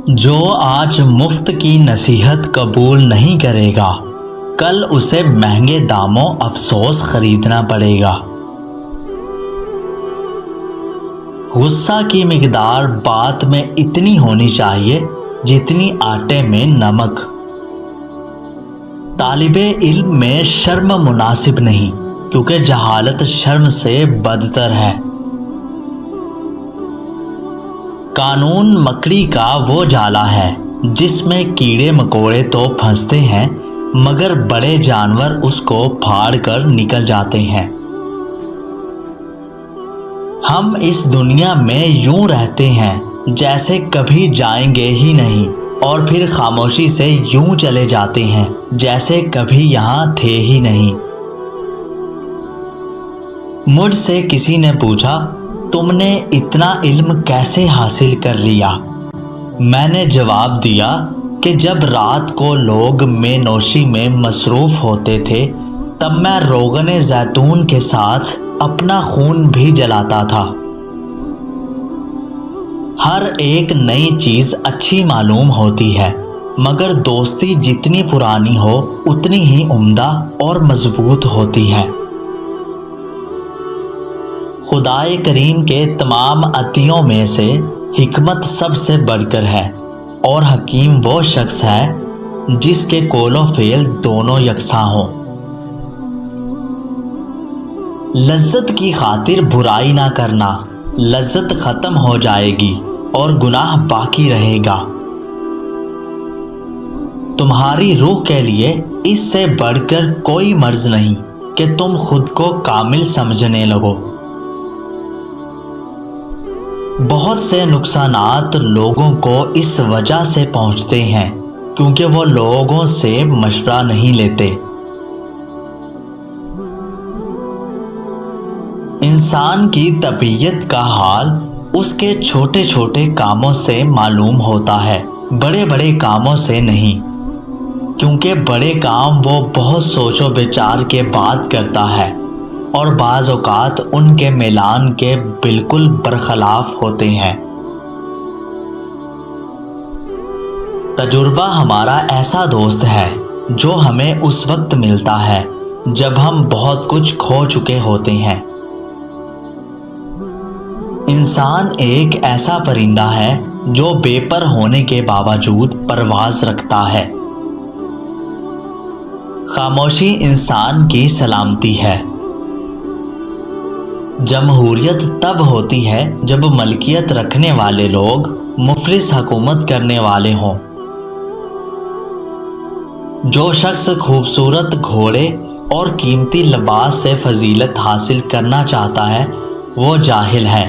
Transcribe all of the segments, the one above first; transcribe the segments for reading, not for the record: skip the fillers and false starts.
جو آج مفت کی نصیحت قبول نہیں کرے گا کل اسے مہنگے داموں افسوس خریدنا پڑے گا۔ غصہ کی مقدار بات میں اتنی ہونی چاہیے جتنی آٹے میں نمک۔ طالب علم میں شرم مناسب نہیں، کیونکہ جہالت شرم سے بدتر ہے۔ قانون مکڑی کا وہ جالا ہے جس میں کیڑے مکوڑے تو پھنستے ہیں مگر بڑے جانور اس کو پھاڑ کر نکل جاتے ہیں۔ ہم اس دنیا میں یوں رہتے ہیں جیسے کبھی جائیں گے ہی نہیں، اور پھر خاموشی سے یوں چلے جاتے ہیں جیسے کبھی یہاں تھے ہی نہیں۔ مجھ سے کسی نے پوچھا، تم نے اتنا علم کیسے حاصل کر لیا؟ میں نے جواب دیا کہ جب رات کو لوگ مے نوشی میں مصروف ہوتے تھے تب میں روغن زیتون کے ساتھ اپنا خون بھی جلاتا تھا۔ ہر ایک نئی چیز اچھی معلوم ہوتی ہے، مگر دوستی جتنی پرانی ہو اتنی ہی عمدہ اور مضبوط ہوتی ہے۔ خدائے کریم کے تمام عطیوں میں سے حکمت سب سے بڑھ کر ہے، اور حکیم وہ شخص ہے جس کے قول و فعل دونوں یکساں ہوں۔ لذت کی خاطر برائی نہ کرنا، لذت ختم ہو جائے گی اور گناہ باقی رہے گا۔ تمہاری روح کے لیے اس سے بڑھ کر کوئی مرض نہیں کہ تم خود کو کامل سمجھنے لگو۔ بہت سے نقصانات لوگوں کو اس وجہ سے پہنچتے ہیں کیونکہ وہ لوگوں سے مشورہ نہیں لیتے۔ انسان کی طبیعت کا حال اس کے چھوٹے چھوٹے کاموں سے معلوم ہوتا ہے، بڑے بڑے کاموں سے نہیں، کیونکہ بڑے کام وہ بہت سوچ و بچار کے بعد کرتا ہے، اور بعض اوقات ان کے میلان کے بالکل برخلاف ہوتے ہیں۔ تجربہ ہمارا ایسا دوست ہے جو ہمیں اس وقت ملتا ہے جب ہم بہت کچھ کھو چکے ہوتے ہیں۔ انسان ایک ایسا پرندہ ہے جو بے پر ہونے کے باوجود پرواز رکھتا ہے۔ خاموشی انسان کی سلامتی ہے۔ جمہوریت تب ہوتی ہے جب ملکیت رکھنے والے لوگ مفلس حکومت کرنے والے ہوں۔ جو شخص خوبصورت گھوڑے اور قیمتی لباس سے فضیلت حاصل کرنا چاہتا ہے وہ جاہل ہے،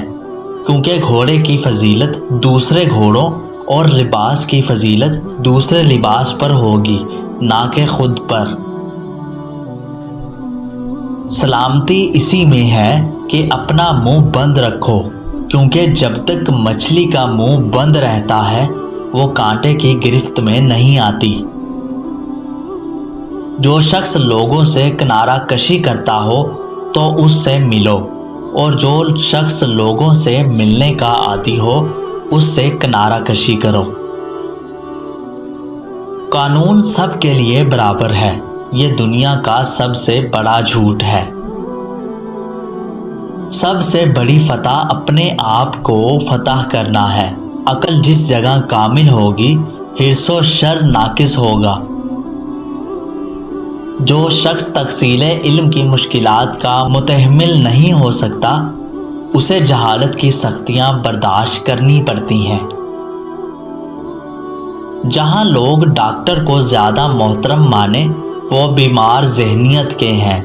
کیونکہ گھوڑے کی فضیلت دوسرے گھوڑوں اور لباس کی فضیلت دوسرے لباس پر ہوگی، نہ کہ خود پر۔ سلامتی اسی میں ہے کہ اپنا منہ بند رکھو، کیونکہ جب تک مچھلی کا منہ بند رہتا ہے وہ کانٹے کی گرفت میں نہیں آتی۔ جو شخص لوگوں سے کنارہ کشی کرتا ہو تو اس سے ملو، اور جو شخص لوگوں سے ملنے کا عادی ہو اس سے کنارہ کشی کرو۔ قانون سب کے لیے برابر ہے، یہ دنیا کا سب سے بڑا جھوٹ ہے۔ سب سے بڑی فتح اپنے آپ کو فتح کرنا ہے۔ عقل جس جگہ کامل ہوگی حرص و شر ناقص ہوگا۔ جو شخص تحصیل علم کی مشکلات کا متحمل نہیں ہو سکتا اسے جہالت کی سختیاں برداشت کرنی پڑتی ہیں۔ جہاں لوگ ڈاکٹر کو زیادہ محترم مانے وہ بیمار ذہنیت کے ہیں،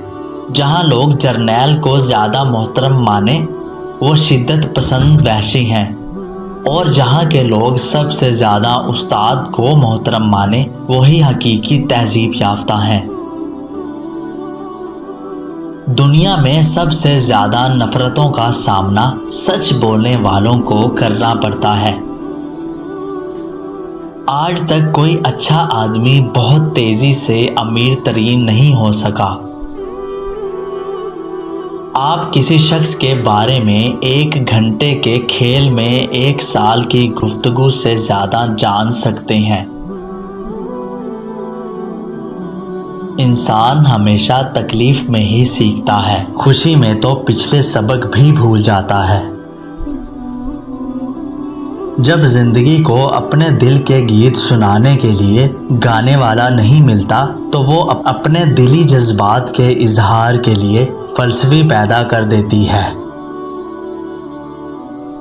جہاں لوگ جرنیل کو زیادہ محترم مانے وہ شدت پسند وحشی ہیں، اور جہاں کے لوگ سب سے زیادہ استاد کو محترم مانے وہی حقیقی تہذیب یافتہ ہیں۔ دنیا میں سب سے زیادہ نفرتوں کا سامنا سچ بولنے والوں کو کرنا پڑتا ہے۔ آج تک کوئی اچھا آدمی بہت تیزی سے امیر ترین نہیں ہو سکا۔ آپ کسی شخص کے بارے میں 1 گھنٹے کے کھیل میں 1 سال کی گفتگو سے زیادہ جان سکتے ہیں۔ انسان ہمیشہ تکلیف میں ہی سیکھتا ہے، خوشی میں تو پچھلے سبق بھی بھول جاتا ہے۔ جب زندگی کو اپنے دل کے گیت سنانے کے لیے گانے والا نہیں ملتا تو وہ اپنے دلی جذبات کے اظہار کے لیے فلسفی پیدا کر دیتی ہے۔